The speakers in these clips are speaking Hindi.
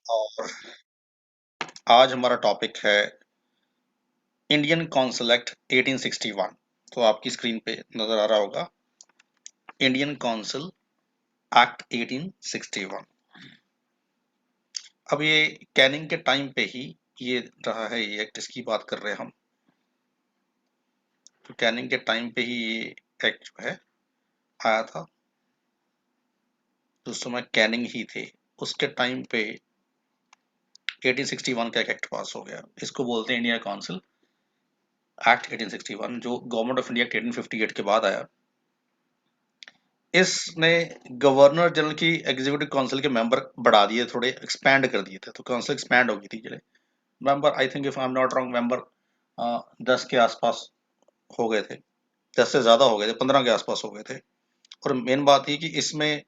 और आज हमारा टॉपिक है इंडियन काउंसिल एक्ट 1861। तो आपकी स्क्रीन पे नजर आ रहा होगा इंडियन काउंसिल एक्ट 1861। अब ये कैनिंग के टाइम पे ही ये रहा है, ये एक्ट इसकी बात कर रहे हैं हम। तो कैनिंग के टाइम पे ही ये एक्ट जो है आया था। उस समय कैनिंग ही थे, उसके टाइम पे 1861 का एक एक्ट पास हो गया। इसको बोलते हैं इंडियन काउंसिल एक्ट 1861, जो गवर्नमेंट ऑफ इंडिया एक्ट 1858 के बाद आया। इसने गवर्नर जनरल की एग्जीक्यूटिव काउंसिल के मेंबर बढ़ा दिए, थोड़े एक्सपैंड कर दिए थे। तो काउंसिल एक्सपैंड हो गई थी। चले member, I think if I am not wrong, member 10 के आसपास हो गए थे। 10 से ज़्यादा हो गए थे, 15 के आसपास हो गए थे। और मेन बात ये कि इसमें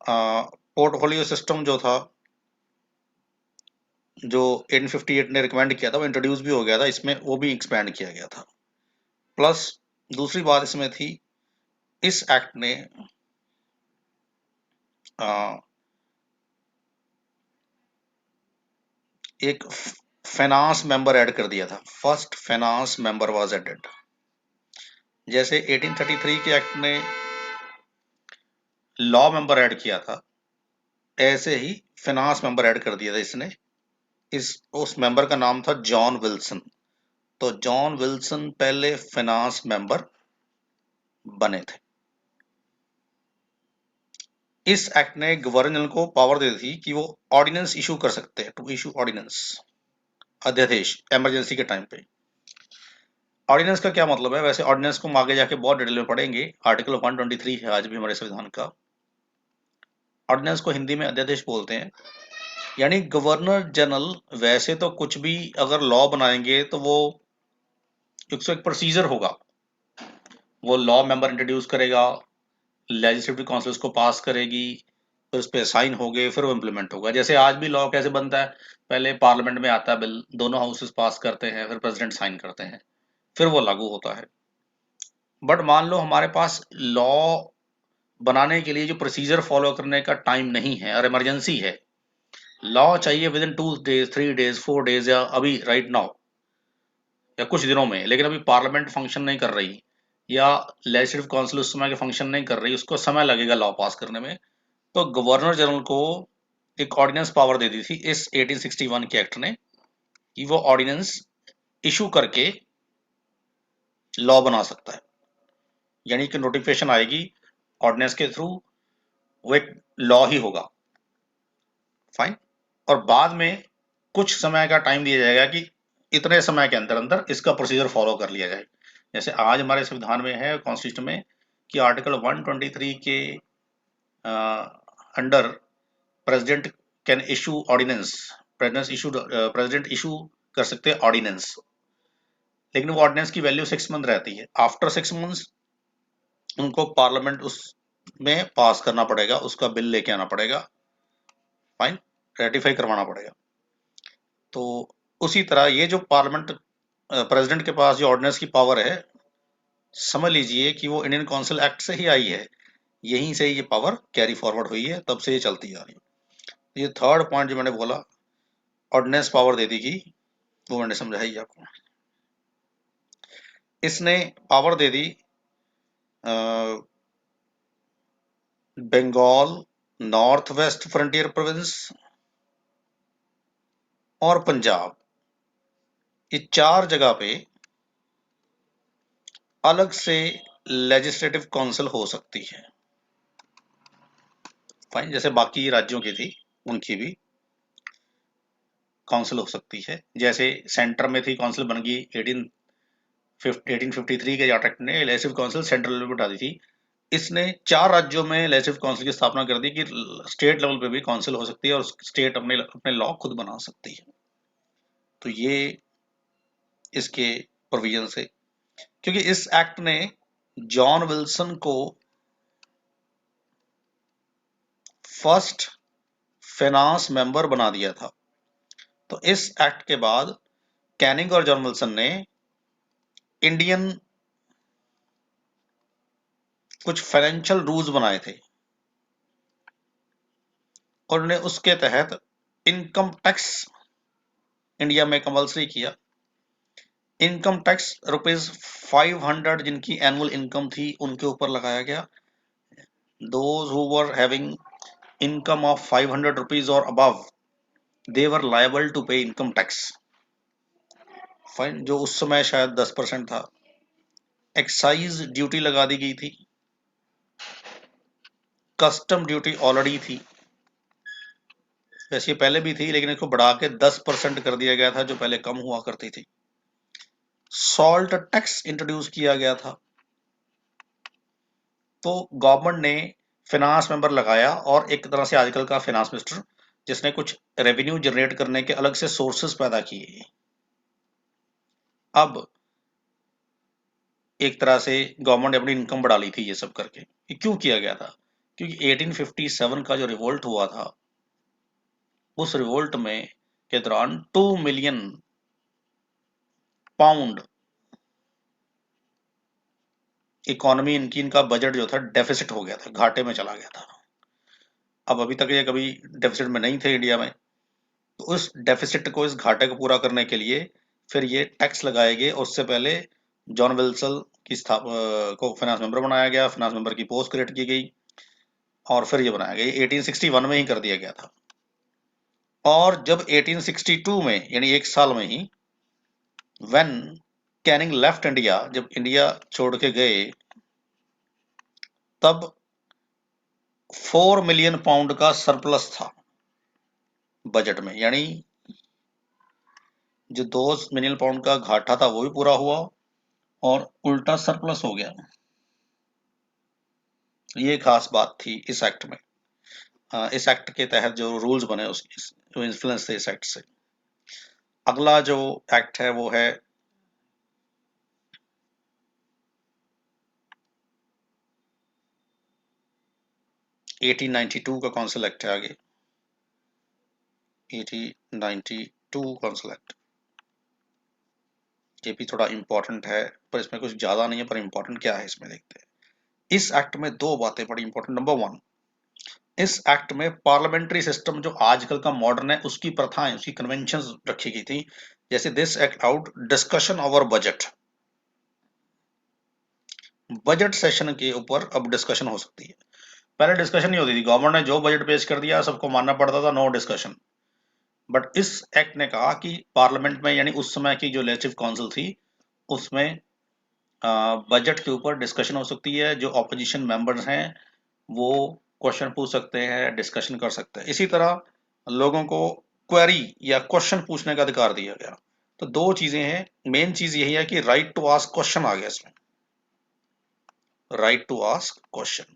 पोर्टफोलियो सिस्टम जो था, जो 1858 ने रिकमेंड किया था, वो इंट्रोड्यूस भी हो गया था इसमें, वो भी एक्सपैंड किया गया था। प्लस दूसरी बात इसमें थी, इस एक्ट ने एक फाइनेंस मेंबर ऐड कर दिया था। First finance member was added. जैसे 1833 के एक्ट ने लॉ मेंबर ऐड किया था, ऐसे ही फाइनेंस मेंबर ऐड कर दिया था इसने। उस मेंबर का नाम था जॉन विल्सन। तो जॉन विल्सन पहले फाइनेंस मेंबर बने थे। इस एक्ट ने गवर्नर जनरल को पावर दे दी थी कि वो ऑर्डिनेंस इशू कर सकते हैं, टू इशू ऑर्डिनेंस, अध्यादेश, इमरजेंसी के टाइम पे। ऑर्डिनेंस का क्या मतलब है? वैसे ऑर्डिनेंस को हम आगे जाके बहुत डिटेल में पढ़ेंगे। आर्टिकल 123 है आज भी हमारे संविधान का। ऑर्डिनेंस को हिंदी में अध्यादेश बोलते हैं। यानी गवर्नर जनरल वैसे तो कुछ भी अगर लॉ बनाएंगे तो वो एक प्रोसीजर होगा। वो लॉ मेंबर इंट्रोड्यूस करेगा, लेजिस्लेटिव काउंसिल उसको पास करेगी, फिर उस पर साइन हो गए, फिर वो इम्प्लीमेंट होगा। जैसे आज भी लॉ कैसे बनता है, पहले पार्लियामेंट में आता है बिल, दोनों हाउसेस पास करते हैं, फिर प्रेसिडेंट साइन करते हैं, फिर वो लागू होता है। बट मान लो हमारे पास लॉ बनाने के लिए जो प्रोसीजर फॉलो करने का टाइम नहीं है और इमरजेंसी है, लॉ चाहिए with in 2 days, 3 days, 4 days, या अभी राइट नाउ, या कुछ दिनों में, लेकिन अभी पार्लियामेंट फंक्शन नहीं कर रही या लेजिस्लेटिव काउंसिल उस समय के फंक्शन नहीं कर रही, उसको समय लगेगा लॉ पास करने में। तो गवर्नर जनरल को एक ऑर्डिनेंस पावर दे दी थी इस 1861 के एक्ट ने, कि वो ऑर्डिनेंस इशू करके लॉ बना सकता है। यानी कि नोटिफिकेशन आएगी ऑर्डिनेंस के थ्रू, वो एक लॉ ही होगा। फाइन। और बाद में कुछ समय का टाइम दिया जाएगा कि इतने समय के अंदर अंदर इसका प्रोसीजर फॉलो कर लिया जाए। जैसे आज हमारे संविधान में है, कॉन्स्टिट्यूशन में, कि आर्टिकल 123 के under president can issue ordinance, president issue कर सकते हैं ऑर्डिनेंस। लेकिन वो ऑर्डिनेंस की वैल्यू 6 मंथ रहती है। आफ्टर 6 मंथ्स उनको पार्लियामेंट उसमें पास करना पड़ेगा, उसका बिल लेके आना पड़ेगा, फाइन, रेटिफाई करवाना पड़ेगा। तो उसी तरह ये जो पार्लियामेंट, प्रेसिडेंट के पास जो ऑर्डिनेंस की पावर है, समझ लीजिए कि वो इंडियन काउंसिल एक्ट से ही आई है। यहीं से ये पावर कैरी फॉरवर्ड हुई है, तब से ये चलती आ रही है। ये थर्ड पॉइंट जो मैंने बोला, ऑर्डिनेंस पावर दे दी गई, वो मैंने समझाई आपको। इसने पावर दे दी Bengal, north west frontier province और पंजाब, ये 4 जगह पे अलग से लेजिस्लेटिव काउंसिल हो सकती है। फाइन, जैसे बाकी राज्यों की थी उनकी भी काउंसिल हो सकती है। जैसे सेंटर में थी, काउंसिल बन गई 1853 के एक्ट ने लेजिस्लेटिव काउंसिल सेंट्रल लेवल पर उठा दी थी। इसने 4 राज्यों में लेजिस्लेटिव काउंसिल की स्थापना कर दी कि स्टेट लेवल पे भी काउंसिल हो सकती है और स्टेट अपने अपने लॉ खुद बना सकती है। तो ये इसके प्रोविजन से, क्योंकि इस एक्ट ने जॉन विल्सन को फर्स्ट फाइनेंस मेंबर बना दिया था। तो इस एक्ट के बाद कैनिंग और जॉन विल्सन ने इंडियन कुछ फाइनेंशियल रूल्स बनाए थे और उन्हें उसके तहत इनकम टैक्स इंडिया में कंपल्सरी किया। इनकम टैक्स ₹500 जिनकी एनुअल इनकम थी उनके ऊपर लगाया गया। Those who were having income of ₹500 और above they were liable to pay income tax. Fine, जो उस समय शायद 10% था। एक्साइज ड्यूटी लगा दी गई थी। कस्टम ड्यूटी ऑलरेडी थी, वैसे पहले भी थी लेकिन इसको बढ़ा के 10% कर दिया गया था, जो पहले कम हुआ करती थी। सॉल्ट टैक्स इंट्रोड्यूस किया गया था। तो गवर्नमेंट ने फाइनेंस मेंबर लगाया और एक तरह से आजकल का फाइनेंस मिनिस्टर, जिसने कुछ रेवेन्यू जनरेट करने के अलग से सोर्सेस पैदा किए। अब एक तरह से गवर्नमेंट ने अपनी इनकम बढ़ा ली थी ये सब करके। ये क्यों किया गया था? क्योंकि 1857 का जो रिवोल्ट हुआ था, उस रिवोल्ट में के दौरान 2 मिलियन पाउंड इकोनॉमी इनका बजट जो था डेफिसिट हो गया था, घाटे में चला गया था। अब अभी तक ये कभी डेफिसिट में नहीं थे इंडिया में, तो उस डेफिसिट को, इस घाटे को पूरा करने के लिए फिर ये टैक्स लगाए गए। उससे पहले जॉन विल्सन की को फाइनेंस मेंबर बनाया गया, फाइनेंस मेंबर की पोस्ट क्रिएट की गई और फिर ये बनाया गया। 1861 में ही कर दिया गया था। और जब 1862 में, यानी एक साल में ही, व्हेन कैनिंग लेफ्ट इंडिया, जब इंडिया छोड़ के गए, तब 4 मिलियन पाउंड का सरप्लस था बजट में। यानी जो 2 मिलियन पाउंड का घाटा था वो भी पूरा हुआ और उल्टा सरप्लस हो गया। ये खास बात थी इस एक्ट में। इस एक्ट के तहत जो रूल्स बने, जो इन्फ्लुएंस थे इस एक्ट से। अगला जो एक्ट है वो है 1892 का काउंसिल एक्ट है। आगे 1892 काउंसिल एक्ट, ये भी थोड़ा इंपॉर्टेंट है, पर इसमें कुछ ज्यादा नहीं है, पर इंपॉर्टेंट क्या है इसमें देखते हैं। इस एक्ट में 2 बातें बड़ी इंपॉर्टेंट। नंबर 1, इस एक्ट में पार्लियामेंट्री सिस्टम जो आजकल का मॉडर्न है, उसकी प्रथाएं, उसकी कन्वेंशंस रखी गई थी। जैसे this act out discussion over budget, budget session के ऊपर अब डिस्कशन हो सकती है। पहले डिस्कशन नहीं होती थी, गवर्नमेंट ने जो बजट पेश कर दिया सबको मानना पड़ता था, नो डिस्कशन। बट इस एक्ट ने कहा कि पार्लियामेंट में, यानी उस समय की जो लेजिस्लेटिव काउंसिल थी, उसमें बजट के ऊपर डिस्कशन हो सकती है। जो ऑपोजिशन मेंबर्स हैं वो क्वेश्चन पूछ सकते हैं, डिस्कशन कर सकते हैं। इसी तरह लोगों को क्वेरी या क्वेश्चन पूछने का अधिकार दिया गया। तो 2 चीजें हैं, मेन चीज यही है कि राइट टू आस्क क्वेश्चन आ गया इसमें, राइट टू आस्क क्वेश्चन।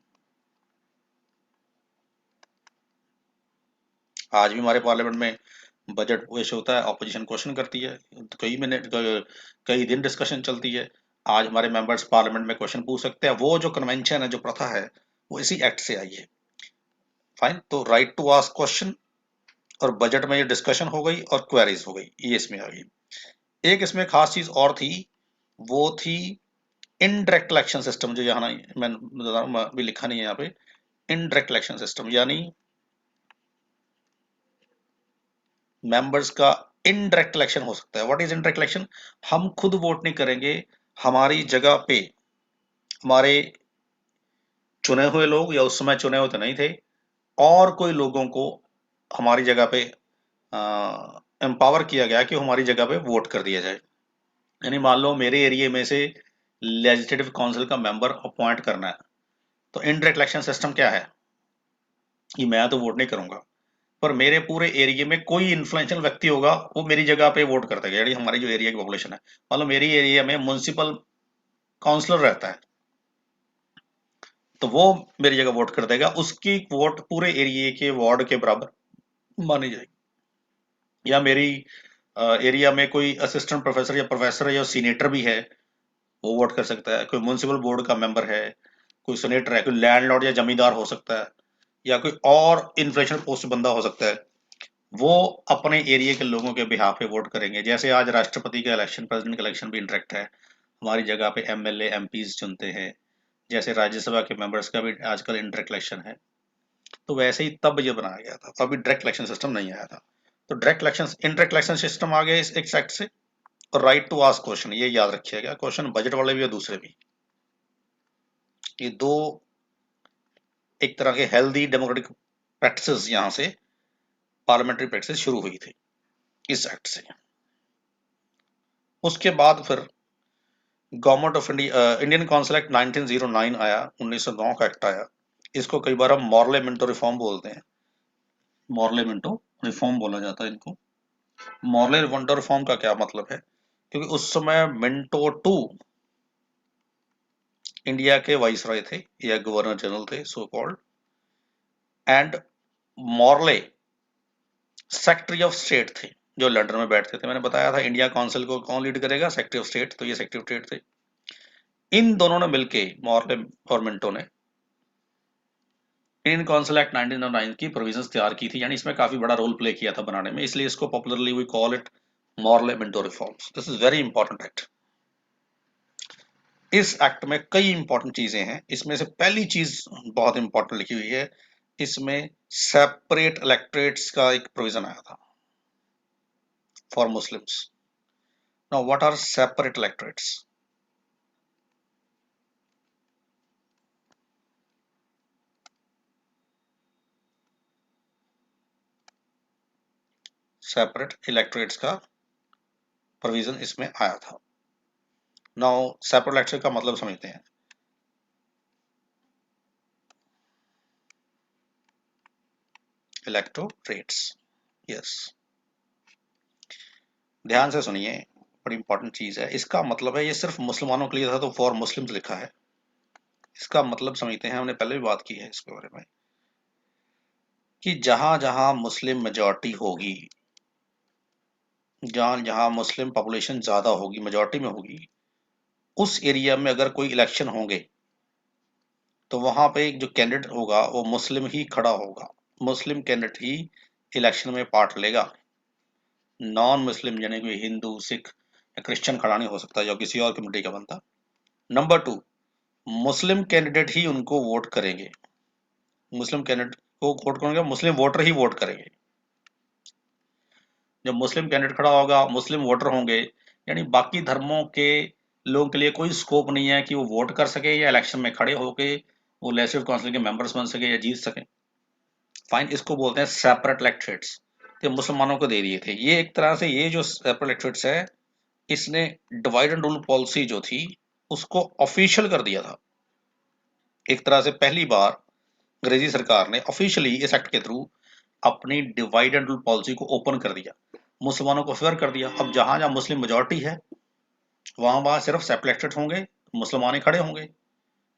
आज भी हमारे पार्लियामेंट में बजट पेश होता है, ऑपोजिशन क्वेश्चन करती है, तो कई मिनट, कई दिन डिस्कशन चलती है। आज हमारे मेंबर्स पार्लियामेंट में क्वेश्चन पूछ सकते हैं। वो जो कन्वेंशन है, जो प्रथा है, वो इसी एक्ट से आई है। फाइन, तो राइट टू आस्क क्वेश्चन, और बजट में ये डिस्कशन हो गई और क्वेरीज हो गई, ये इसमें आ गई। एक इसमें खास चीज और थी, वो थी इनडायरेक्ट इलेक्शन सिस्टम, जो यहाँ मैं बता रहा हूँ, अभी लिखा नहीं है यहाँ पे। इनडायरेक्ट इलेक्शन सिस्टम यानी मेंबर्स का इनडायरेक्ट इलेक्शन हो सकता है। What is indirect election? हम खुद वोट नहीं करेंगे, हमारी जगह पे हमारे चुने हुए लोग, या उस समय चुने हुए तो नहीं थे, और कोई लोगों को हमारी जगह पे एम्पावर किया गया कि हमारी जगह पे वोट कर दिया जाए। यानी मान लो मेरे एरिया में से लेजिस्लेटिव काउंसिल का मेंबर अपॉइंट करना है, तो इनडायरेक्ट इलेक्शन सिस्टम क्या है कि मैं तो वोट नहीं करूंगा, पर मेरे पूरे एरिया में कोई इन्फ्लुएंशियल व्यक्ति होगा, वो मेरी जगह पे वोट कर देगा। यानी हमारी जो एरिया की पॉपुलेशन है, मान लो मेरी एरिया में म्युनिसिपल काउंसलर रहता है, तो वो मेरी जगह वोट कर देगा, उसकी वोट पूरे एरिया के वार्ड के बराबर मानी जाएगी। या मेरी एरिया में कोई असिस्टेंट प्रोफेसर या प्रोफेसर या सीनेटर भी है, वो वोट कर सकता है। कोई म्युनिसिपल बोर्ड का मेंबर है, कोई सीनेटर है, कोई लैंडलॉर्ड या जमींदार हो सकता है, या कोई और इन्फ्लुएंशियल पोस्ट बंदा हो सकता है, वो अपने एरिया के लोगों के बिहाफ पे वोट करेंगे। जैसे आज राष्ट्रपति का इलेक्शन, प्रेसिडेंट का इलेक्शन भी इंटरेक्ट है, हमारी जगह पे एमएलए एमपीज चुनते हैं। जैसे राज्यसभा के मेंबर्स का भी आजकल इंटरेक्ट इलेक्शन है, तो वैसे ही तब ये बनाया गया था, तभी डायरेक्ट इलेक्शन सिस्टम नहीं आया था। तो direct election, indirect election system आ गया इस एक एक्ट से। और राइट टू आस्क क्वेश्चन, ये याद रखिएगा, क्वेश्चन बजट वाले भी और दूसरे भी, ये दो एक तरह के हेल्दी डेमोक्रेटिक प्रैक्टिसेस यहां से, पार्लियामेंट्री प्रैक्टिस शुरू हुई थी इस एक्ट से। उसके बाद फिर government of India, Indian council act 1909 आया, 1909 का एक्ट आया। इसको कई बार हम मॉर्ले मिंटो रिफॉर्म बोलते हैं, मॉर्ले मिंटो रिफॉर्म बोला जाता है इनको। मॉर्ले मिंटो रिफॉर्म का क्या मतलब है, क्योंकि उस समय मिंटो टू इंडिया के वाइसरॉय थे या गवर्नर जनरल थे so called, and Morley secretary of state थे जो लंदन में बैठते थे। मैंने बताया था इंडिया काउंसिल को कौन लीड करेगा, सेक्रेटरी ऑफ स्टेट, तो ये सेक्रेटरी ऑफ स्टेट थे। इन दोनों ने मिलके, मॉर्ले और मिंटो ने, इंडियन काउंसिल एक्ट 1909 की प्रोविजंस तैयार की थी, यानी इसमें काफी बड़ा रोल प्ले किया था बनाने में, इसलिए इसको popularly we call it Morley Minto reforms. This is very important act. इस एक्ट में कई इंपॉर्टेंट चीजें हैं, इसमें से पहली चीज बहुत इंपॉर्टेंट लिखी हुई है, इसमें सेपरेट इलेक्टोरेट्स का एक प्रोविजन आया था for Muslims. Now what are separate electorates? Separate electorates का प्रोविजन इसमें आया था। नाउ सेपरेट इलेक्टोरेट का मतलब समझते हैं। इलेक्टोरेट्स, यस, ध्यान से सुनिए, बड़ी इंपॉर्टेंट चीज है। इसका मतलब है, ये सिर्फ मुसलमानों के लिए था तो फॉर मुस्लिम्स लिखा है। इसका मतलब समझते हैं, हमने पहले भी बात की है इसके बारे में, कि जहां जहां मुस्लिम मेजॉरिटी होगी, जहां जहां मुस्लिम पॉपुलेशन ज्यादा होगी, मेजॉरिटी में होगी, उस एरिया में अगर कोई इलेक्शन होंगे तो वहां पे जो कैंडिडेट होगा वो मुस्लिम ही खड़ा होगा, मुस्लिम कैंडिडेट ही इलेक्शन में पार्ट लेगा। नॉन मुस्लिम यानी कोई हिंदू, सिख या क्रिश्चियन खड़ा नहीं हो सकता या किसी और कम्युनिटी का बनता। नंबर टू, मुस्लिम कैंडिडेट ही उनको वोट करेंगे, मुस्लिम कैंडिडेट को वोट करेंगे, मुस्लिम वोटर ही वोट करेंगे। जब मुस्लिम कैंडिडेट खड़ा होगा, मुस्लिम वोटर होंगे, यानी बाकी धर्मों के लोगों के लिए कोई स्कोप नहीं है कि वो वोट कर सके या इलेक्शन में खड़े होके वो लेजिस्लेटिव काउंसिल के मेंबर्स बन सके या जीत सके। फाइन, इसको बोलते हैं सेपरेट इलेक्टोरेट्स। ये मुसलमानों को दे दिए थे। ये एक तरह से, ये जो सेपरेट इलेक्टोरेट्स है, इसने डिवाइड एंड रूल पॉलिसी जो थी उसको ऑफिशियल कर दिया था। एक तरह से पहली बार अंग्रेजी सरकार ने ऑफिशियली इस एक्ट के थ्रू अपनी डिवाइड एंड रूल पॉलिसी को ओपन कर दिया, मुसलमानों को फेवर कर दिया। अब जहां जहां मुस्लिम मेजोरिटी है वहां वहां सिर्फ सेपरेटेड होंगे, मुसलमान ही खड़े होंगे,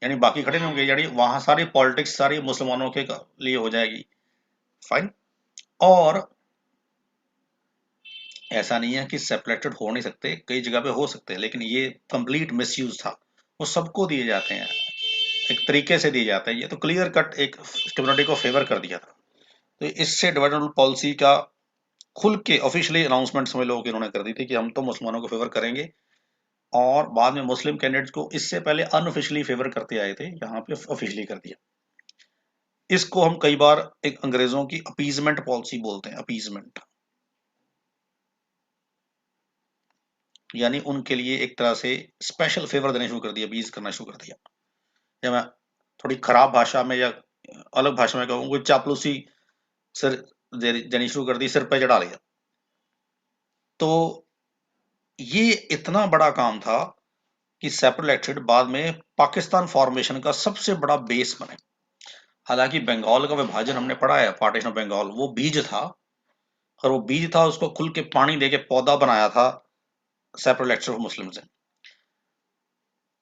यानी बाकी खड़े नहीं होंगे, यानी वहां सारी पॉलिटिक्स सारी मुसलमानों के लिए हो जाएगी। फाइन। और ऐसा नहीं है कि सेपरेटेड हो नहीं सकते, कई जगह पे हो सकते हैं, लेकिन ये कंप्लीट मिसयूज था। वो सबको दिए जाते हैं, एक तरीके से दिए जाते हैं, ये तो क्लियर कट एक कम्युनिटी को फेवर कर दिया था। तो इससे डिवाइड एंड रूल पॉलिसी का खुल के ऑफिशियली अनाउंसमेंट समझ लो कि इन्होंने कर दी थी कि हम तो मुसलमानों को फेवर करेंगे। और बाद में मुस्लिम कैंडिडेट्स को इससे पहले अनऑफिशियली फेवर करते आए थे, यहाँ पे ऑफिशियली कर दिया। इसको हम कई बार एक अंग्रेजों की अपीजमेंट पॉलिसी बोलते हैं, अपीजमेंट, यानी उनके लिए एक तरह से स्पेशल फेवर देने शुरू कर दिया, अपीज करना शुरू कर दिया। या मैं थोड़ी खराब भाषा में या अलग भाषा में कहूँ, चापलूसी सिर देनी शुरू कर दी, सिर पे चढ़ा लिया। तो ये इतना बड़ा काम था कि सेपरेट इलेक्टेड बाद में पाकिस्तान फॉर्मेशन का सबसे बड़ा बेस बने। हालांकि बंगाल का विभाजन हमने पढ़ा है, पार्टीशन ऑफ बंगाल, वो बीज था, और वो बीज था उसको खुल के पानी दे के पौधा बनाया था सेपरेट इलेक्टेड ऑफ मुस्लिम से।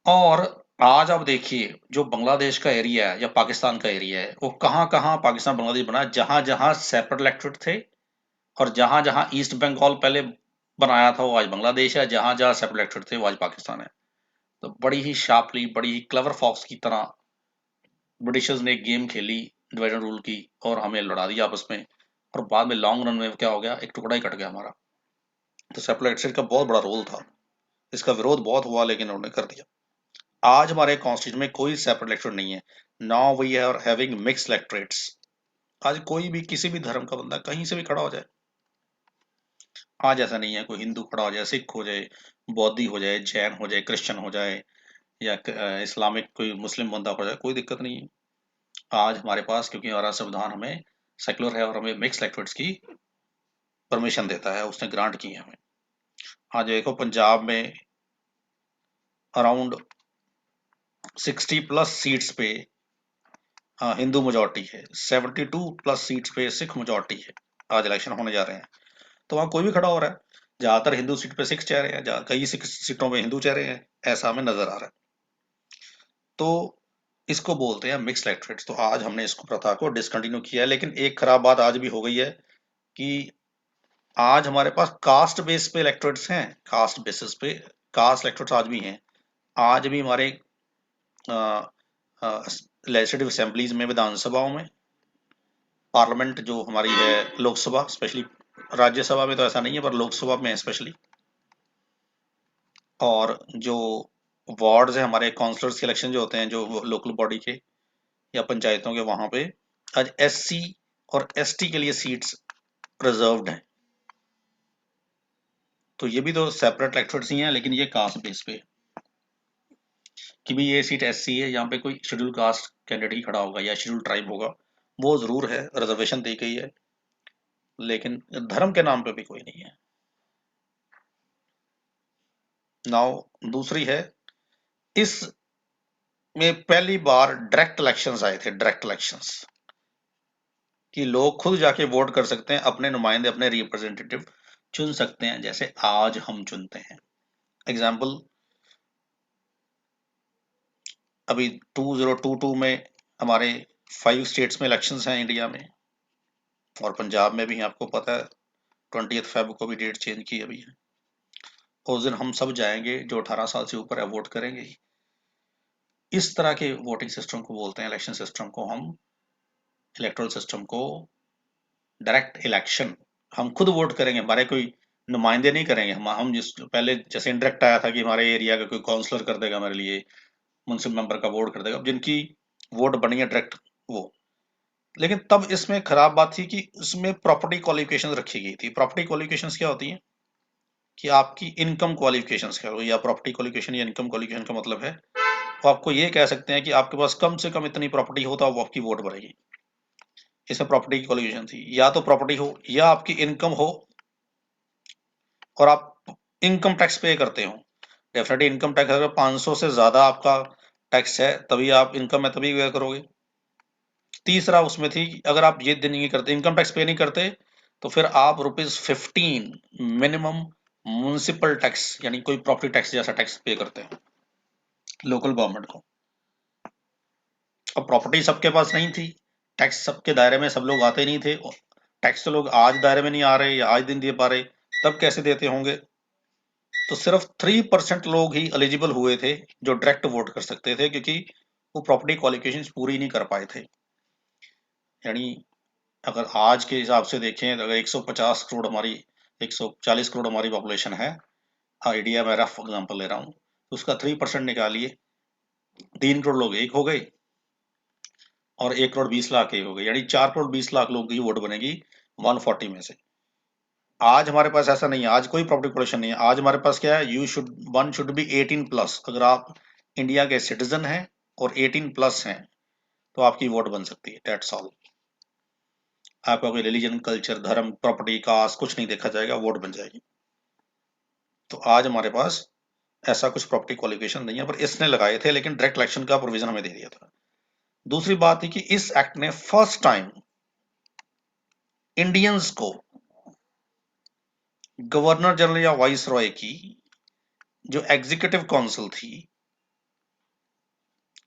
और आज आप देखिए जो बांग्लादेश का एरिया है या पाकिस्तान का एरिया है, वो कहाँ कहाँ पाकिस्तान बांग्लादेश बना, जहां जहां सेपरेट इलेक्टेड थे, और जहां जहां ईस्ट बंगाल पहले बनाया था वो आज बांग्लादेश है, जहां जहां सेपरेट इलेक्टेड थे वो आज पाकिस्तान है। तो बड़ी ही शार्पली, बड़ी ही क्लेवर फॉक्स की तरह ब्रिटिशर्स ने एक गेम खेली डिवाइड एंड रूल की, और हमें लड़ा दिया आपस में, और बाद में लॉन्ग रन में क्या हो गया, एक टुकड़ा ही कट गया हमारा। तो सेपरेट का बहुत बड़ा रोल था, इसका विरोध बहुत हुआ लेकिन उन्होंने कर दिया। आज हमारे कॉन्स्टिट्यूशन में कोई सेपरेट इलेक्टोरेट नहीं है। Now we are having mixed electorates. आज कोई भी किसी भी धर्म का बंदा कहीं से भी खड़ा हो जाए, आज ऐसा नहीं है, कोई हिंदू खड़ा हो जाए, सिख हो जाए, बौद्धि हो जाए, जैन हो जाए, क्रिश्चियन हो जाए, या इस्लामिक कोई मुस्लिम बंदा हो जाए, कोई दिक्कत नहीं है। आज हमारे पास, क्योंकि हमारा संविधान हमें सेक्युलर है और हमें मिक्स लैंग्वेज की परमिशन देता है, उसने ग्रांट की है हमें। आज देखो पंजाब में अराउंड 60+ सीट्स पे हिंदू मेजोरिटी है, 72+ सीट्स पे सिख मेजोरिटी है। आज इलेक्शन होने जा रहे हैं, तो वहां कोई भी खड़ा हो रहा है। ज्यादातर हिंदू सीट पे सिख चेहरे हैं, कई सिख सीटों में हिंदू चेहरे हैं, ऐसा हमें नजर आ रहा है। तो इसको बोलते हैं मिक्स इलेक्टोरेट। तो आज हमने इसको प्रथा को डिसकंटिन्यू किया है, लेकिन एक खराब बात आज भी हो गई है कि आज हमारे पास कास्ट बेस पे इलेक्टोरेट्स हैं, कास्ट बेसिस पे कास्ट इलेक्टोरेट्स आज भी हैं। आज भी हमारे लेजिस्लेटिव असेंबलीज में, विधानसभाओं में, पार्लियामेंट जो हमारी है, लोकसभा स्पेशली, राज्यसभा में तो ऐसा नहीं है पर लोकसभा में स्पेशली, और जो वार्ड्स है हमारे, काउंसलर्स के इलेक्शन जो होते हैं जो लोकल बॉडी के या पंचायतों के, वहां पे आज एससी और एसटी के लिए सीट्स रिजर्व्ड हैं। तो ये भी तो सेपरेट इलेक्टोरेट्स ही हैं, लेकिन ये कास्ट बेस पे कि भी ये सीट एससी है, यहाँ पे कोई शेड्यूल कास्ट कैंडिडेट ही खड़ा होगा या शेड्यूल ट्राइब होगा, वो जरूर है, रिजर्वेशन दी गई है, लेकिन धर्म के नाम पे भी कोई नहीं है। नाउ दूसरी है, इस में पहली बार डायरेक्ट इलेक्शंस आए थे, डायरेक्ट इलेक्शंस कि लोग खुद जाके वोट कर सकते हैं, अपने नुमाइंदे, अपने रिप्रेजेंटेटिव चुन सकते हैं, जैसे आज हम चुनते हैं। एग्जाम्पल, अभी 2022 में हमारे 5 स्टेट्स में इलेक्शंस हैं इंडिया में, और पंजाब में भी हैं, आपको पता है 20 फेब को भी डेट चेंज की अभी है। उस दिन हम सब जाएंगे, जो 18 साल से ऊपर है वोट करेंगे। इस तरह के वोटिंग सिस्टम को बोलते हैं, इलेक्शन सिस्टम को हम, इलेक्टोरल सिस्टम को डायरेक्ट इलेक्शन। हम खुद वोट करेंगे, हमारे कोई नुमाइंदे नहीं करेंगे। हम जिस पहले जैसे इंडायरेक्ट आया था कि हमारे एरिया का कोई काउंसलर कर देगा हमारे लिए, म्युनिसिपल मेंबर का वोट कर देगा, जिनकी वोट बनी है डायरेक्ट वो। लेकिन तब इसमें खराब बात थी कि इसमें प्रॉपर्टी क्वालिफिकेशन रखी गई थी। प्रॉपर्टी क्वालिफिकेशंस क्या होती हैं कि आपकी इनकम क्वालिफिकेशंस क्या हो, या प्रॉपर्टी क्वालिफिकेशन या इनकम क्वालिफिकेशन का मतलब है, वो आपको ये कह सकते हैं कि आपके पास कम से कम इतनी प्रॉपर्टी हो तो वो आपकी वोट बढ़ेगी। इसमें प्रॉपर्टी की क्वालिफिकेशन थी, या तो प्रॉपर्टी हो या आपकी इनकम हो और आप इनकम टैक्स पे करते हो। डेफिनेटली इनकम टैक्स अगर 500 से ज्यादा आपका टैक्स है, तभी आप इनकम में तभी पे करोगे। तीसरा उसमें थी कि अगर आप ये दिन नहीं करते, इनकम टैक्स पे नहीं करते, तो फिर आप ₹15 मिनिमम म्युनिसिपल टैक्स यानी कोई प्रॉपर्टी टैक्स जैसा टैक्स पे करते हैं लोकल गवर्नमेंट को। अब प्रॉपर्टी सबके पास नहीं थी, टैक्स सबके दायरे में सब लोग आते नहीं थे, टैक्स तो लोग आज दायरे में नहीं आ रहे या आज दिन दे पा रहे, तब कैसे देते होंगे। तो सिर्फ 3% लोग ही एलिजिबल हुए थे जो डायरेक्ट वोट कर सकते थे, क्योंकि वो प्रॉपर्टी क्वालिफिकेशंस पूरी नहीं कर पाए थे। यानी अगर आज के हिसाब से देखें तो अगर 150 करोड़ हमारी, 140 करोड़ हमारी पॉपुलेशन है, इंडिया में रफ एग्जांपल ले रहा हूँ, तो उसका 3% निकालिए, 3 करोड़ लोग एक हो गए और 1 करोड़ 20 लाख एक हो गए, यानी 4 करोड़ 20 लाख लोग की वोट बनेगी 140 में से। आज हमारे पास ऐसा नहीं है, आज कोई प्रॉपर्टी पॉपुलेशन नहीं है। आज हमारे पास क्या है, वन शुड बी 18+। अगर आप इंडिया के सिटीजन हैं और 18+ हैं तो आपकी वोट बन सकती है, दैट्स ऑल। आपका कोई रिलीजन, कल्चर, धर्म, प्रॉपर्टी, कास्ट कुछ नहीं देखा जाएगा, वोट बन जाएगी। तो आज हमारे पास ऐसा कुछ प्रॉपर्टी क्वालिफिकेशन नहीं है, पर इसने लगाए थे, लेकिन डायरेक्ट इलेक्शन का प्रोविजन हमें दे दिया था। दूसरी बात थी कि इस एक्ट ने फर्स्ट टाइम इंडियंस को गवर्नर जनरल या वाइस रॉय की जो एग्जीक्यूटिव काउंसिल थी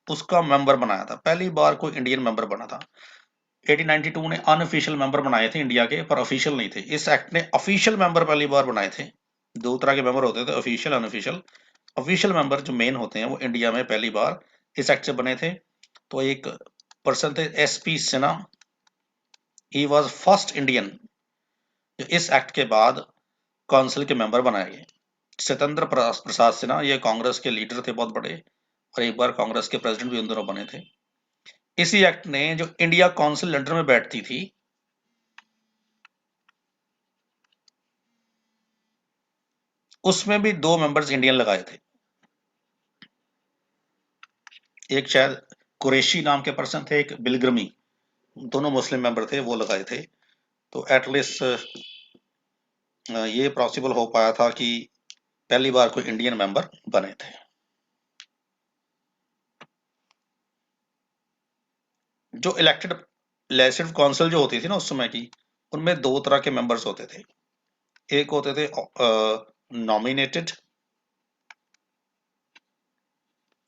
उसका मेंबर बनाया था। पहली बार कोई इंडियन मेंबर बना था। 1892 ने अनऑफिशियल मेंबर बनाए थे इंडिया के, पर ऑफिशियल नहीं थे। इस एक्ट ने ऑफिशियल मेंबर पहली बार बनाए थे। दो तरह के मेंबर होते थे, ऑफिशियल, अनऑफिशियल। ऑफिशियल मेंबर जो मेन होते हैं वो इंडिया में पहली बार इस एक्ट से बने थे। तो एक पर्सन थे SP Sinha, he was first Indian जो इस एक्ट के बाद काउंसिल के मेंबर बनाए गए। सत्येंद्र प्रसाद सिन्हा ये कांग्रेस के लीडर थे बहुत बड़े, और एक बार कांग्रेस के प्रेसिडेंट भी उन दोनों बने थे। इसी एक्ट ने जो इंडिया काउंसिल लंदन में बैठती थी, उसमें भी 2 मेंबर्स इंडियन लगाए थे। एक शायद कुरैशी नाम के पर्सन थे, एक बिलग्रमी, दोनों मुस्लिम मेंबर थे, वो लगाए थे। तो एटलीस्ट ये पॉसिबल हो पाया था कि पहली बार कोई इंडियन मेंबर बने थे। जो इलेक्टेड लेजिस्लेटिव काउंसिल जो होती थी ना उस समय की, उनमें 2 तरह के मेंबर्स होते थे। एक होते थे नॉमिनेटेड,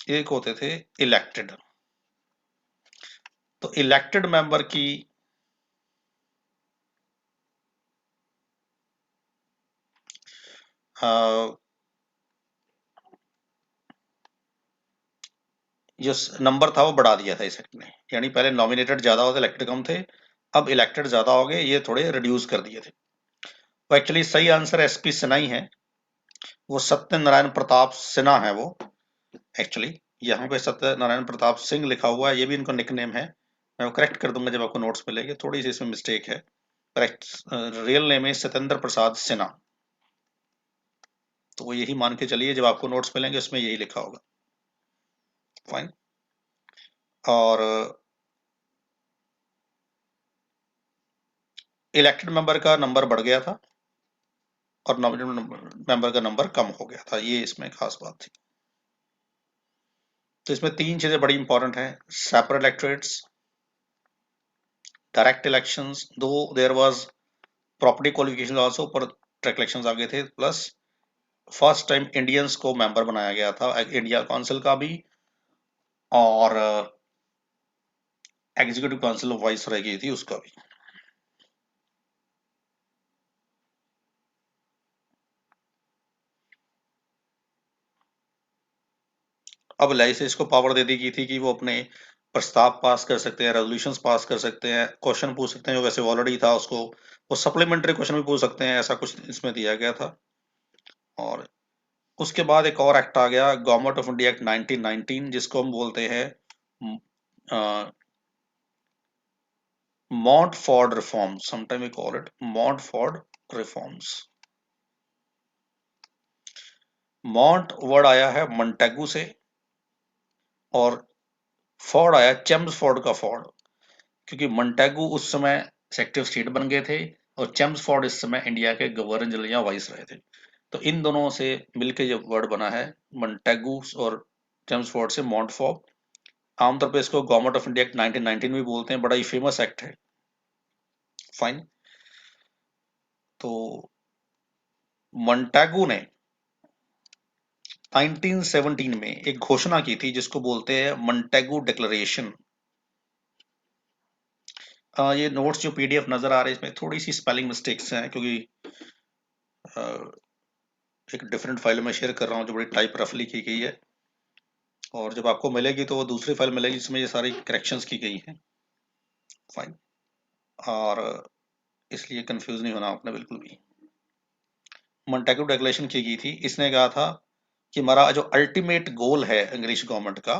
एक होते थे इलेक्टेड। तो इलेक्टेड मेंबर की जो नंबर था वो बढ़ा दिया था इस एक्ट ने, यानी पहले नॉमिनेटेड ज्यादा होते, इलेक्टेड कम थे, अब इलेक्टेड ज्यादा हो गए, ये थोड़े रिड्यूस कर दिए थे। तो एक्चुअली सही आंसर एसपी सिन्हा ही है, वो सत्यनारायण प्रताप सिन्हा है वो। एक्चुअली यहाँ पे सत्यनारायण प्रताप सिंह लिखा हुआ है, ये भी इनका निकनेम है। मैं वो करेक्ट कर दूंगा जब आपको नोट्स मिलेंगे, थोड़ी सी इसमें मिस्टेक है। करेक्ट रियल नेम है सत्येंद्र प्रसाद सिन्हा। तो वो यही मान के चलिए, जब आपको नोट्स मिलेंगे उसमें यही लिखा होगा। फाइन। और इलेक्टेड मेंबर का नंबर बढ़ गया था और नॉमिनेटेड मेंबर का नंबर कम हो गया था, ये इसमें खास बात थी। तो इसमें 3 चीजें बड़ी इंपॉर्टेंट हैं: separate electorates, direct elections, though there was property qualification also, पर डायरेक्ट इलेक्शंस आ गए थे, प्लस फर्स्ट टाइम इंडियंस को मेंबर बनाया गया था इंडिया काउंसिल का भी, और एग्जीक्यूटिव काउंसिल ऑफ वाइस रह गई थी उसका भी। अब लाइसेंस को पावर दे दी गई थी कि वो अपने प्रस्ताव पास कर सकते हैं, रेजोल्यूशंस पास कर सकते हैं, क्वेश्चन पूछ सकते हैं जो वैसे ऑलरेडी था उसको, वो सप्लीमेंट्री क्वेश्चन भी पूछ सकते हैं, ऐसा कुछ इसमें दिया गया था। और उसके बाद एक और एक्ट आ गया, गवर्नमेंट ऑफ इंडिया एक्ट 1919, जिसको हम बोलते हैं Montford reforms, sometime we call it Montford reforms. Mont word आया है मंटेगू से, और फोर्ड आया चेम्सफोर्ड का फोर्ड, क्योंकि मंटेगू उस समय सेक्रेटरी ऑफ स्टेट बन गए थे और चेम्सफोर्ड इस समय इंडिया के गवर्नर जनरल या वाइस रहे थे। तो इन दोनों से मिलके जो वर्ड बना है मंटेगू और चेम्सफोर्ड से मॉन्टफोर्ड। आमतौर पे इसको गवर्नमेंट ऑफ इंडिया एक्ट 1919 भी बोलते हैं, बड़ा ही फेमस एक्ट है। फाइन। तो मंटेगू ने 1917 में एक घोषणा की थी जिसको बोलते हैं मंटेगू डिक्लेरेशन। ये नोट्स जो पीडीएफ नजर आ रहे हैं इसमें थोड़ी सी स्पेलिंग मिस्टेक्स हैं, क्योंकि एक डिफरेंट फाइल में शेयर कर रहा हूँ जो बड़ी टाइप रफली की गई है, और जब आपको मिलेगी तो वो दूसरी फाइल मिलेगी जिसमें ये सारी करेक्शंस की गई हैं। फाइन। और इसलिए कंफ्यूज नहीं होना आपने बिल्कुल भी। मोंटेगू डिक्लेरेशन की गई थी, इसने कहा था कि हमारा जो अल्टीमेट गोल है इंग्लिश गवर्नमेंट का,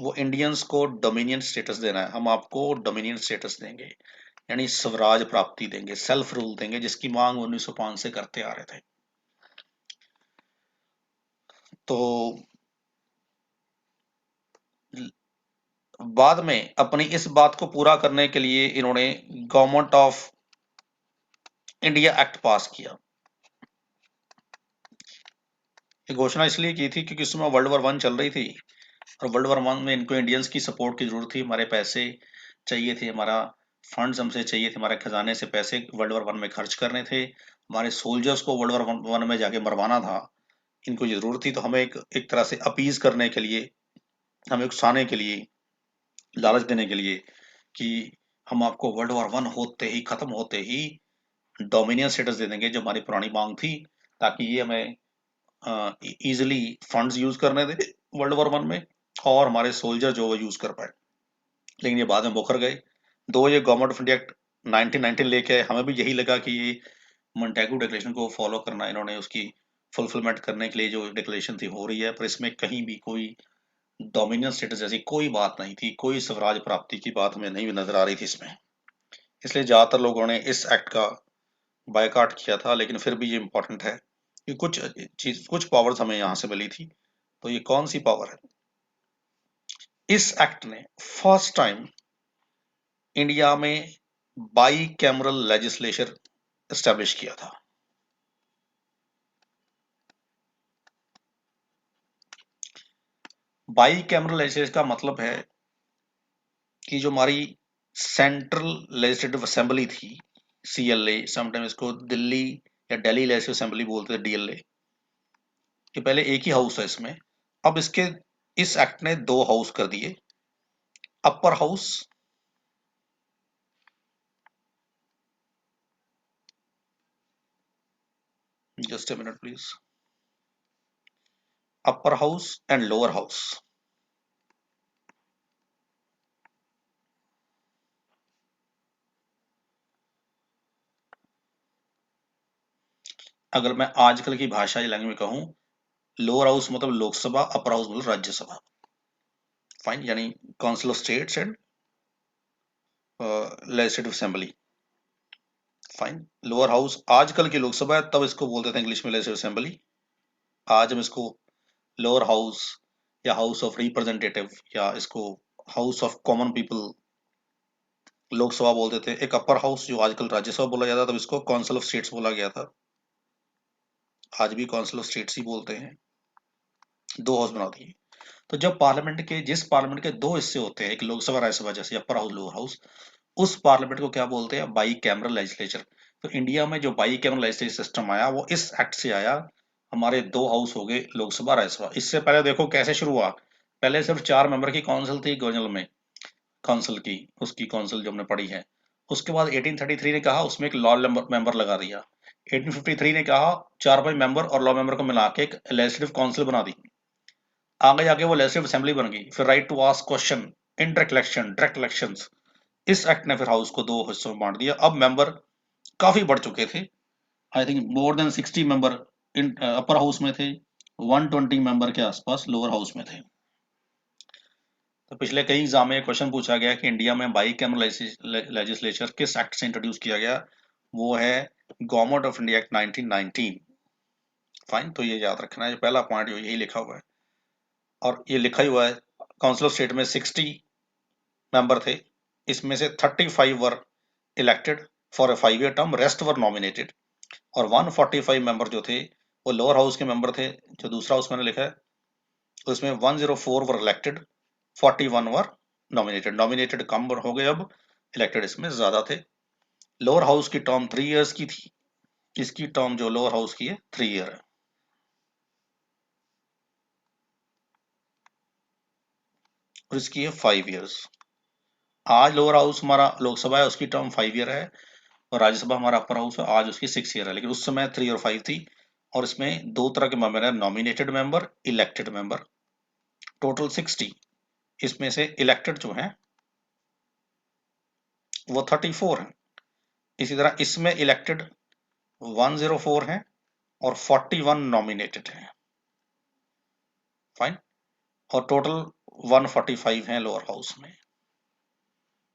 वो इंडियंस को डोमिनियन स्टेटस देना है। हम आपको डोमिनियन स्टेटस देंगे, यानी स्वराज प्राप्ति देंगे, सेल्फ रूल देंगे, जिसकी मांग 1905 से करते आ रहे थे। तो बाद में अपनी इस बात को पूरा करने के लिए इन्होंने गवर्नमेंट ऑफ इंडिया एक्ट पास किया। ये घोषणा इसलिए की थी क्योंकि उस समय वर्ल्ड वॉर 1 चल रही थी, और वर्ल्ड वॉर 1 में इनको इंडियंस की सपोर्ट की जरूरत थी, हमारे पैसे चाहिए थे, हमारा फंड्स हमसे चाहिए थे, हमारे खजाने से पैसे वर्ल्ड वॉर 1 में खर्च करने थे, हमारे सोल्जर्स को वर्ल्ड वॉर 1 में जाके मरवाना था, इनको ये जरूरत थी। तो हमें एक तरह से अपीज करने के लिए, हमें उकसाने के लिए, लालच देने के लिए कि हम आपको वर्ल्ड वॉर 1 होते ही, खत्म होते ही डोमिनियन स्टेटस दे देंगे, जो हमारी पुरानी मांग थी, ताकि ये हमें इजिली फंड्स यूज करने दे वर्ल्ड वॉर 1 में, और हमारे सोल्जर जो वो यूज कर पाए। लेकिन ये बाद में मुकर गए। दो ये गवर्नमेंट ऑफ इंडिया एक्ट 1919 लेके आए, हमें भी यही लगा कि ये मोंटेगू डिक्लेरेशन को फॉलो करना, इन्होंने उसकी फुलफिलमेंट करने के लिए जो डिक्लेरेशन थी हो रही है, पर इसमें कहीं भी कोई डोमिनियन स्टेटस जैसी कोई बात नहीं थी, कोई स्वराज प्राप्ति की बात हमें नहीं नजर आ रही थी इसमें। इसलिए ज्यादातर लोगों ने इस एक्ट का बायकॉट किया था, लेकिन फिर भी ये इंपॉर्टेंट है कि कुछ पावर्स हमें यहां से मिली थी। तो ये कौन सी पावर है? इस एक्ट ने फर्स्ट टाइम इंडिया में बाई कैमरल लेजिस्लेचर एस्टेब्लिश किया था। बाई कैमरल लेजिस्लेचर का मतलब है कि जो हमारी सेंट्रल लेजिस्लेटिव असेंबली थी, CLA, समटाइम इसको दिल्ली या दिल्ली लेजिस्लेटिव असेंबली बोलते थे, DLA, कि पहले एक ही हाउस है इसमें। अब इस एक्ट ने 2 हाउस कर दिए, upper house just a minute please, upper house and lower house. अगर मैं आजकल की भाषा लैंग्वेज में कहूं, लोअर हाउस मतलब लोकसभा, अपर हाउस मतलब राज्यसभा। फाइन, यानी council of states and legislative assembly. Fine, lower house आजकल की लोकसभा है, तब इसको बोलते थे इंग्लिश में लेजिस्लेटिव असेंबली। आज हम इसको लोअर हाउस या हाउस ऑफ रिप्रेजेंटेटिव या इसको house of common people Lok Sabha बोलते थे। एक अपर हाउस जो आजकल राज्यसभा बोला जाता था, तब इसको काउंसिल ऑफ स्टेट्स बोला गया था। आज भी काउंसिल ऑफ स्टेट्स ही बोलते हैं। 2 हाउस बना दिए। तो जब जिस पार्लियामेंट के 2 हिस्से होते हैं, एक लोकसभा राज्यसभा, जैसे अपर हाउस लोअर हाउस, उस पार्लियामेंट को क्या बोलते हैं? By cameral legislature. तो इंडिया में जो बाई कैमरल लेजिस्लेटिव सिस्टम आया, वो इस एक्ट से आया। हमारे 2 हाउस हो गए, लोकसभा राज्यसभा। इससे पहले देखो कैसे शुरू हुआ। पहले सिर्फ 4 मेंबर की काउंसिल थी गवर्नल में, काउंसिल की, उसकी काउंसिल जो हमने पढ़ी है। उसके बाद 1833 ने कहा उसमें एक लॉ मेंबर लगा दिया। 1853 ने कहा 4-5 मेंबर और लॉ मेंबर को मिला के एक लेजिस्लेटिव काउंसिल बना दी। आगे जाके वो लेजिस्लेटिव असेंबली बन गई। फिर right to ask question, indirect election, direct elections. इस एक्ट ने फिर हाउस को 2 हिस्सों में बांट दिया। अब मेंबर काफी बढ़ चुके थे। I think more than 60 member in upper house में थे, 120 मेंबर के आसपास लोअर हाउस में थे। तो पिछले कई एग्जाम में क्वेश्चन पूछा गया कि इंडिया में बाई कैमरल लेजिस्लेचर किस एक्ट से इंट्रोड्यूस किया गया? वो है government of India act 1919। Fine, तो ये याद रखना है, पहला पॉइंट जो यही लिखा हुआ है। और ये लिखा ही हुआ है, काउंसिल ऑफ स्टेट में 60 मेंबर थे, इसमें से 35 were elected for a 5 year term, rest were nominated. और 145 मेंबर जो थे वो लोअर हाउस के मेंबर थे, जो दूसरा हाउस मैंने लिखा है। तो इसमें 104 were elected, 41 were nominated. Nominated कम हो गए, अब इलेक्टेड इसमें ज्यादा थे। लोअर हाउस की टर्म 3 इयर्स की थी, इसकी टर्म जो लोअर हाउस की है 3 ईयर है। और इसकी है 5 इयर्स। आज लोअर हाउस हमारा लोकसभा है, उसकी टर्म 5 ईयर है, और राज्यसभा हमारा अपर हाउस है, आज उसकी 6 ईयर है। लेकिन उस समय 3 और 5 थी। और इसमें 2 तरह के मेंबर है, nominated member, elected member. Total 60, इसमें से इलेक्टेड जो है वो 34 है। इसी तरह इसमें इलेक्टेड 104 है और 41 नॉमिनेटेड है। फाइन, और टोटल 145 है लोअर हाउस में।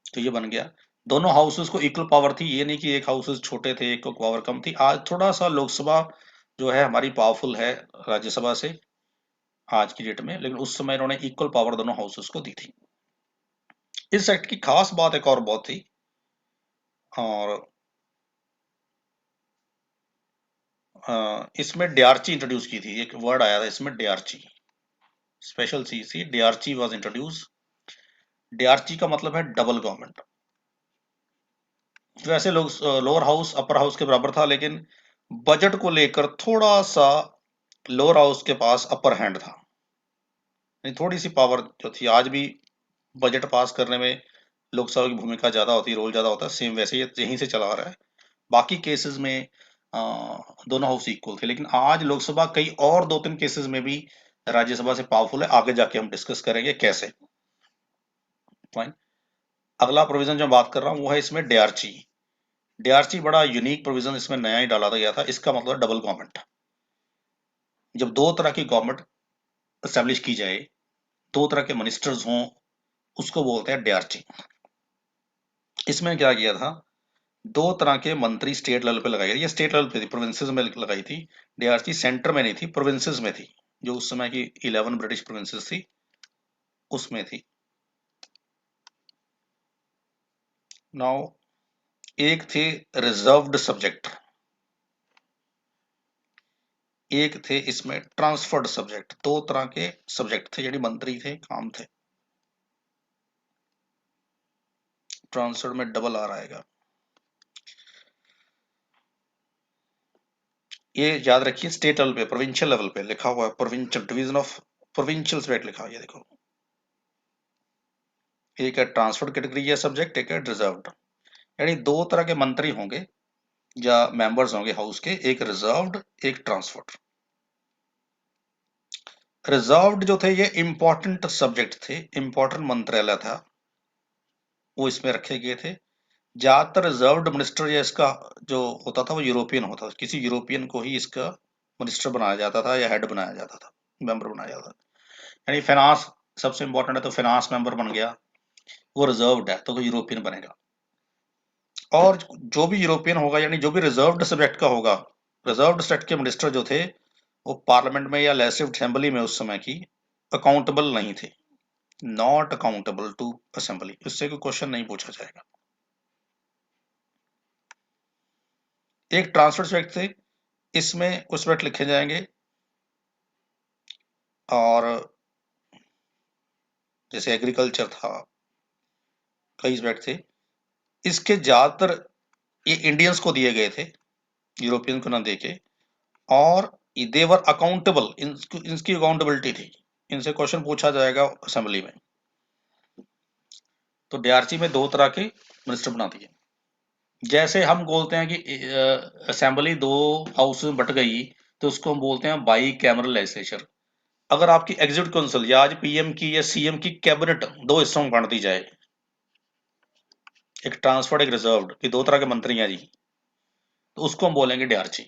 तो ये बन गया, दोनों हाउसेस को इक्वल पावर थी। ये नहीं कि एक हाउसेस छोटे थे, एक को पावर कम थी। आज थोड़ा सा लोकसभा जो है हमारी पावरफुल है राज्यसभा से आज की डेट में, लेकिन उस समय इन्होंने इक्वल पावर दोनों हाउसेस को दी थी। इस एक्ट की खास बात एक और बहुत थी, और इसमें डीआरची इंट्रोड्यूस की थी। एक वर्ड आया था इसमें, डीआरची, स्पेशल चीज थी, डीआरची वाज इंट्रोड्यूस। डीआरची का मतलब है डबल गवर्नमेंट। वैसे लोग लोअर हाउस अपर हाउस के बराबर था, लेकिन बजट को लेकर थोड़ा सा लोअर हाउस के पास अपर हैंड था, यानी थोड़ी सी पावर जो थी। आज भी बजट पास करने में लोकसभा की भूमिका ज्यादा होती है, रोल ज्यादा होता है, सेम वैसे ही यहीं से चला आ रहा है। बाकी केसेस में अ, दोनों हाउस इक्वल थे, लेकिन आज लोकसभा कई और 2-3 केसेस में भी राज्यसभा से पावरफुल है। आगे जाके हम डिस्कस करेंगे कैसे। फाइन, अगला प्रोविजन जो बात कर रहा हूँ वो है इसमें डीआरची। डीआरची बड़ा यूनिक प्रोविजन इसमें नया ही डाला गया था। इसका मतलब डबल गवर्नमेंट। जब 2 तरह की गवर्नमेंट एस्टेब्लिश की जाए, 2 तरह के मिनिस्टर्स हों, उसको बोलते हैं डीआरची। इसमें क्या किया था, दो तरह के मंत्री स्टेट लेवल पे लगाई गई, ये स्टेट लेवल पे थी, प्रोविंसेस में लगाई थी। डीआरसी सेंटर में नहीं थी, प्रोविंसेस में थी, जो उस समय की 11 ब्रिटिश प्रोविंसेस थी उसमें थी। नाउ एक थे रिजर्व्ड सब्जेक्ट, एक थे इसमें ट्रांसफर्ड सब्जेक्ट। दो तरह के सब्जेक्ट थे, यानी मंत्री थे, काम थे। ट्रांसफर्ड में डबल आ आएगा। ये याद रखिए, स्टेट लेवल पे, प्रोविंशियल लेवल पे लिखा हुआ है, provincial division of provincial subject लिखा है, ये देखो। एक है ट्रांसफर्ड कैटेगरी या सब्जेक्ट, एक है रिजर्व्ड। यानी दो तरह के मंत्री होंगे या मेंबर्स होंगे हाउस के, एक रिजर्व्ड एक ट्रांसफर्ड। रिजर्व्ड जो थे ये इंपॉर्टेंट सब्जेक्ट थे, इंपॉर्टेंट मंत्रालय था, वो इसमें रखे गए थे। ज्यादातर रिजर्व्ड मिनिस्टर या इसका जो होता था वो यूरोपियन होता था, किसी यूरोपियन को ही इसका मिनिस्टर बनाया जाता था या हेड बनाया जाता था, मेंबर बनाया जाता था। यानी फाइनेंस सबसे इंपॉर्टेंट है, तो फाइनेंस मेंबर बन गया, वो रिजर्व्ड है तो वो यूरोपियन बनेगा। और जो भी यूरोपियन होगा, यानी जो भी रिजर्व्ड सब्जेक्ट का होगा, रिजर्व्ड सब्जेक्ट के मिनिस्टर जो थे वो पार्लियामेंट में या लेजिस्लेटिव असेंबली में उस समय की अकाउंटेबल नहीं थे, नॉट अकाउंटेबल टू असेंबली, इससे कोई क्वेश्चन नहीं पूछा जाएगा। एक ट्रांसफर सब्जेक्ट थे, इसमें कुछ सब्जेक्ट लिखे जाएंगे, और जैसे एग्रीकल्चर था, कई सब्जेक्ट थे। इसके ज्यादातर ये इंडियंस को दिए गए थे, यूरोपियन को ना देके, और देवर अकाउंटेबल, इनकी अकाउंटेबिलिटी थी, इनसे क्वेश्चन पूछा जाएगा असेंबली में। तो डीआरसी में दो तरह के मिनिस्टर बना दिए। जैसे हम बोलते हैं कि असेंबली दो हाउस में बट गई, तो उसको हम बोलते हैं बाई कैमरल लेजिस्लेचर। अगर आपकी एग्जीक्यूटिव काउंसिल या आज पीएम की या सीएम की कैबिनेट दो हिस्सों में बांट दी जाए, एक ट्रांसफर्ड एक रिजर्व्ड, ये दो तरह के मंत्री हैं जी, तो उसको हम बोलेंगे डीआरसी।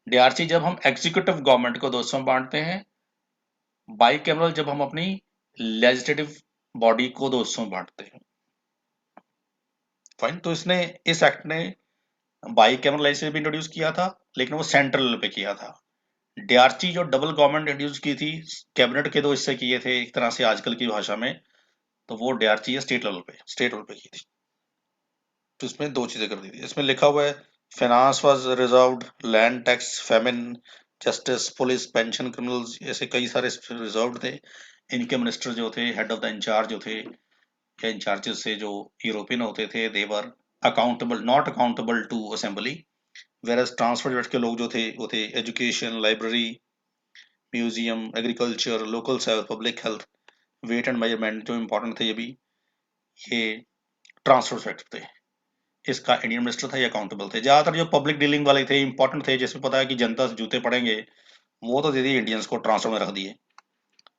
डीआरसी जब हम एग्जीक्यूटिव गवर्नमेंट को दो हिस्सों में बांटते हैं, बाई कैमरल जब हम अपनी लेजिस्लेटिव बॉडी को दो हिस्सों में बांटते हैं। फाइन, तो इसने, इस एक्ट ने बाई कैमरल लेजिस्लेचर इंट्रोड्यूस किया था, लेकिन वो सेंट्रल लेवल पे किया था। डीआरसी जो डबल गवर्नमेंट इंट्रोड्यूस की थी, कैबिनेट के दो हिस्से किए थे एक तरह से आजकल की भाषा में, तो वो डीआरसी है स्टेट लेवल पे की थी। तो इसमें दो चीजें कर दी थी, इसमें लिखा हुआ है finance was reserved, land tax, famine, justice, police, pension, criminals, ऐसे कई सारे रिजर्व्ड थे। इनके मिनिस्टर जो थे, हेड ऑफ द इंचार्ज जो थे, या इंचार्जेस से जो यूरोपियन होते थे, they were accountable, not accountable to assembly. Various transfer के लोग जो थे वो थे education, library, museum, agriculture, local self, public health, weight and measurement जो इंपॉर्टेंट थे, ये ट्रांसफर सेक्टर थे। इसका इंडियन मिनिस्टर था, ये अकाउंटेबल थे। ज्यादातर जो पब्लिक डीलिंग वाले थे, इंपॉर्टेंट थे, जिसमें पता है कि जनता से जूते पड़ेंगे, वो तो दे दिए इंडियंस को, ट्रांसफर में रख दिए,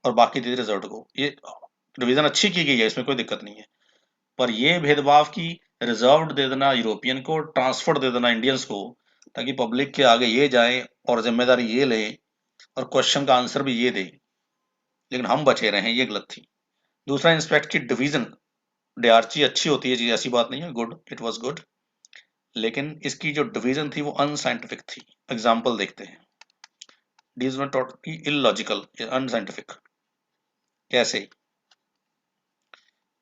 और बाकी दे दिए रिजर्व को। ये डिवीजन अच्छी की गई है, इसमें कोई दिक्कत नहीं है। पर ये भेदभाव की रिजर्व दे देना यूरोपियन को, ट्रांसफर दे देना इंडियंस को, ताकि पब्लिक के आगे ये जाए और जिम्मेदारी ये ले और क्वेश्चन का आंसर भी ये दे, लेकिन हम बचे रहे, ये गलत थी। दूसरा, इंस्पेक्ट की डिवीजन, डीआरसी अच्छी होती है जी, ऐसी बात नहीं है, गुड, इट वाज गुड, लेकिन इसकी जो डिवीजन थी वो अनसाइंटिफिक थी। एग्जाम्पल देखते हैं, डीज वर टोटली इलॉजिकल, अनसाइंटिफिक। कैसे?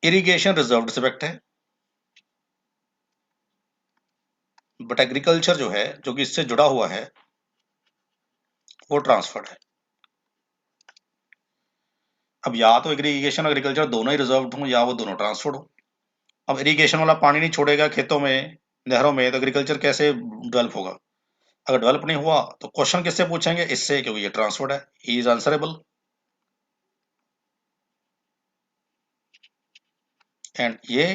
इरिगेशन रिजर्व्ड सब्जेक्ट है, बट एग्रीकल्चर जो है, जो कि इससे जुड़ा हुआ है, वो ट्रांसफर्ड है। अब या तो इरिगेशन और एग्रीकल्चर दोनों ही रिजर्व्ड हो, या वो दोनों ट्रांसफर्ड हो। अब इरिगेशन वाला पानी नहीं छोड़ेगा खेतों में, नहरों में, तो एग्रीकल्चर कैसे डेवलप होगा? अगर डेवलप नहीं हुआ तो क्वेश्चन किससे पूछेंगे? इससे, क्योंकि ये ट्रांसफर्ड है, ही इज आंसरेबल, एंड ये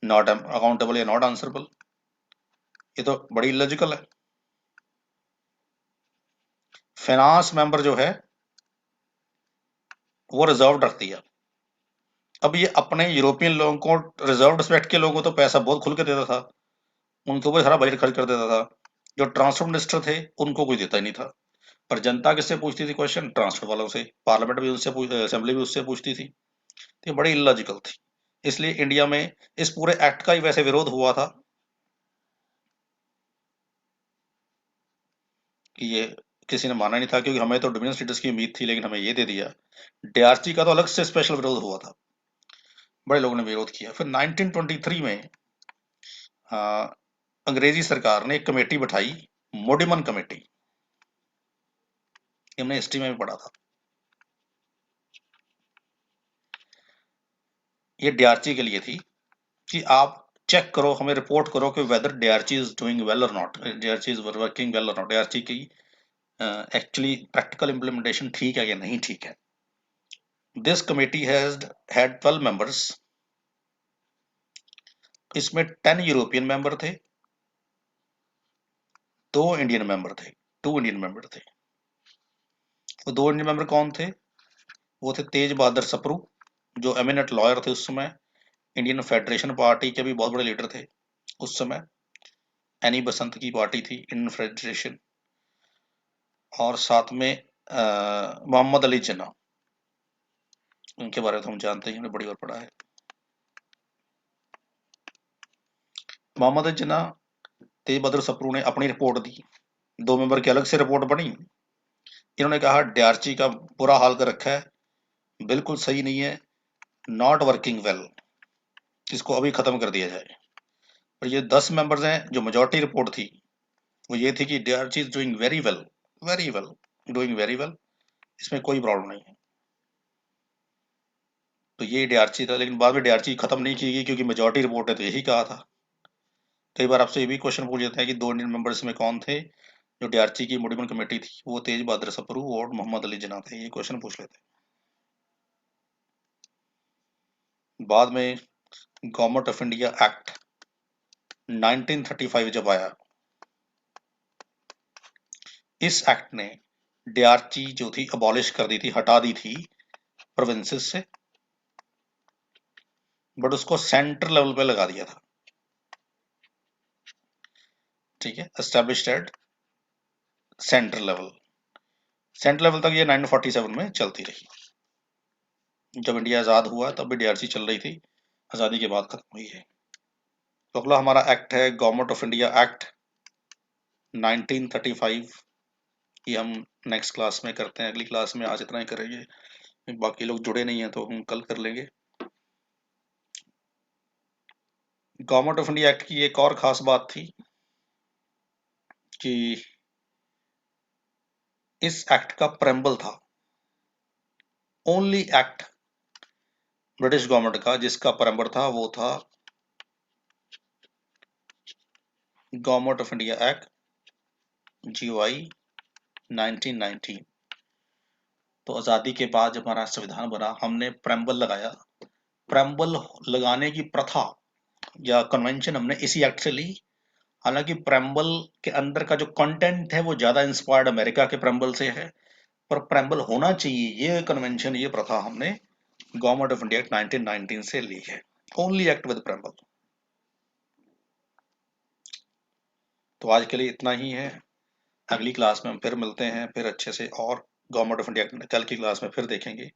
नॉट अकाउंटेबल या नॉट आंसरेबल। ये तो बड़ी इलॉजिकल है। फाइनेंस मेंबर जो है वो रिजर्व रखती है। अब ये अपने यूरोपियन लोगों को, रिजर्व रिस्पेक्ट के लोगों को तो पैसा बहुत खुल के देता था, उनके ऊपर सारा बजट खर्च कर देता था। जो ट्रांसपोर्ट मिनिस्टर थे उनको कोई देता ही नहीं था। पर जनता किससे पूछती थी क्वेश्चन? ट्रांसपोर्ट वालों से। पार्लियामेंट भी उससे असेंबली भी उससे पूछती थी। तो ये बड़ी इलॉजिकल थी। इसलिए इंडिया में इस पूरे एक्ट का ही वैसे विरोध हुआ था, कि ये किसी ने माना नहीं था, क्योंकि हमें तो डोमिनियन स्टेटस की उम्मीद थी, लेकिन हमें ये दे दिया। डीआरसी का तो अलग से स्पेशल विरोध हुआ था, बड़े लोगों ने विरोध किया। फिर 1923 में अंग्रेजी सरकार ने एक कमेटी बैठाई, मोडिमन कमेटी। हमने हिस्ट्री में भी पढ़ा था। ये डीआरसी के लिए थी कि आप चेक करो, हमें रिपोर्ट करो कि whether DRC is doing well और नॉट, डीआरसी इज वर्किंग वेल और नॉट, डीआरसी की एक्चुअली प्रैक्टिकल इम्प्लीमेंटेशन ठीक है या नहीं ठीक है। This committee has had 12 members. इसमें 10 यूरोपियन मेंबर थे, 2 इंडियन मेंबर थे, 2 इंडियन मेंबर थे। वो 2 इंडियन मेंबर कौन थे? वो थे तेज बहादुर सप्रू, जो एमिनेंट लॉयर थे उस समय, इंडियन फेडरेशन पार्टी के भी बहुत बड़े लीडर थे उस समय। एनी बसंत की पार्टी थी इंडियन फेडरेशन। और साथ में मोहम्मद अली जिन्ना, उनके बारे में तो हम जानते हैं, हमने बड़ी बार पढ़ा है। मोहम्मद अली जिन्ना, तेज बहादुर सप्रू ने अपनी रिपोर्ट दी, 2 मेंबर की अलग से रिपोर्ट बनी। इन्होंने कहा डीआरसी का बुरा हाल कर रखा है, बिल्कुल सही नहीं है, नॉट वर्किंग वेल, इसको अभी खत्म कर दिया जाए। और ये 10 मेंबर्स हैं, जो मेजॉरिटी रिपोर्ट थी वो ये थी कि DRC is doing very well, very well, doing very well, इसमें कोई प्रॉब्लम नहीं है। तो ये डीआरसी था, लेकिन बाद में डीआरसी खत्म नहीं की गई, क्योंकि मेजॉरिटी रिपोर्ट है तो यही कहा था। कई बार आपसे ये भी क्वेश्चन पूछ लेते हैं कि 2 इंडियन मेंबर्स में कौन थे जो डीआरसी की मोडिमन कमेटी थी। वो तेज बहादुर सप्रू और मोहम्मद अली जिन्ना थे, ये क्वेश्चन पूछ लेते हैं। बाद में गवर्नमेंट ऑफ इंडिया एक्ट 1935 जब आया, इस एक्ट ने डीआरसी जो थी अबॉलिश कर दी थी, हटा दी थी प्रोविंसेस से, बट उसको सेंट्रल लेवल पे लगा दिया था। ठीक है, established at central level. Central level तक ये 1947 में चलती रही। जब इंडिया आज़ाद हुआ तब भी डीआरसी चल रही थी, आज़ादी के बाद खत्म हुई है। तो अगला हमारा एक्ट है गवर्नमेंट ऑफ इंडिया एक्ट 1935। ये हम नेक्स्ट क्लास में करते हैं, अगली क्लास में आज इतना ही करेंगे, बाकी लोग जुड़े नहीं हैं तो हम कल कर लेंगे। गवर्नमेंट ऑफ इंडिया एक्ट की एक और खास बात थी कि इस एक्ट का प्रेम्बल था, ओनली एक्ट ब्रिटिश गवर्नमेंट का जिसका प्रेम्बल था वो था government of India act GOI 1919। तो आज़ादी के बाद जब हमारा संविधान बना, हमने प्रेम्बल लगाया। प्रेम्बल लगाने की प्रथा या कन्वेंशन हमने इसी एक्ट से ली। हालांकि प्रेम्बल के अंदर का जो कंटेंट है वो ज्यादा इंस्पायर्ड अमेरिका के प्रेम्बल से है, पर प्रेम्बल होना चाहिए, ये कन्वेंशन, ये प्रथा हमने गवर्नमेंट ऑफ इंडिया एक्ट 1919 से ली है, ओनली एक्ट विद प्रेम्बल। तो आज के लिए इतना ही है, अगली क्लास में हम फिर मिलते हैं, फिर अच्छे से और गवर्नमेंट ऑफ इंडिया कल की क्लास में फिर देखेंगे।